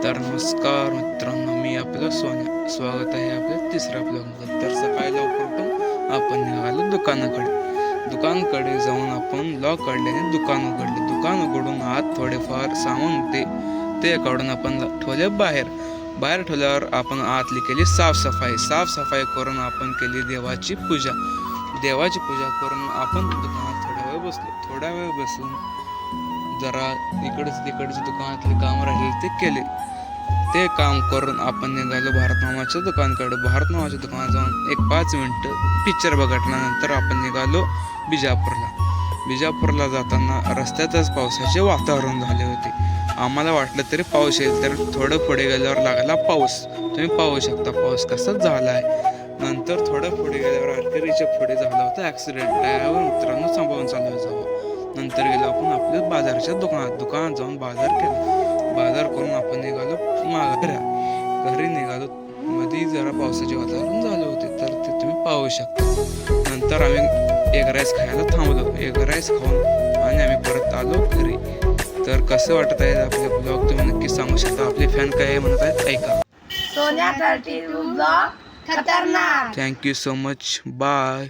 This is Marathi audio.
तर नमस्कार मित्रांनो, मी आपलं सोन्या. स्वागत आहे आपल्या तिसऱ्या ब्लॉगमध्ये. तर सकाळी लवकर उठून आपण निघालो दुकानाकडे जाऊन आपण लॉक काढल्याने दुकान उघडले. दुकान उघडून आत थोडेफार सामान होते ते काढून आपण ठेवले बाहेर ठेवल्यावर आपण आतली केली साफसफाई करून आपण केली देवाची पूजा करून आपण दुकानात थोडा वेळ बसून जरा इकडचे तिकडचे दुकानातले काम राहिले ते केले. ते काम करून आपण निघालो भारतमामाच्या दुकानात जाऊन एक 5 मिनिटं पिक्चर बघितल्यानंतर आपण निघालो बिजापूरला जाताना रस्त्यातच पावसाचे वातावरण झाले होते. आम्हाला वाटलं तरी पाऊस येईल, तर थोडं पुढे गेल्यावर लागला पाऊस. तुम्ही पाहू शकता पाऊस कसा झाला आहे. नंतर थोडं पुढे गेल्यावर आर्टरीच्या पुढे झाला होता ॲक्सिडेंट. त्यावर मित्रांनो सांभाळून चालू जावं. नंतर गेलो आपण आपल्या बाजारच्या दुकानात जाऊन बाजार करून आपण निघालो घरी निघालो. मध्ये जरा पावसाचे वातावरण झाले होते, तर ते तुम्ही पाहू शकता. नंतर आम्ही एग राईस खायला थांबलो. एग राईस खाऊन आणि आम्ही परत आलो घरी. तर कसं वाटत आहे आपले ब्लॉग तुम्ही नक्की सांगू शकता. आपले फॅन काय म्हणत आहेत ऐका. सोन्या 32 ब्लॉग खतरनाक. Thank you so much. बाय.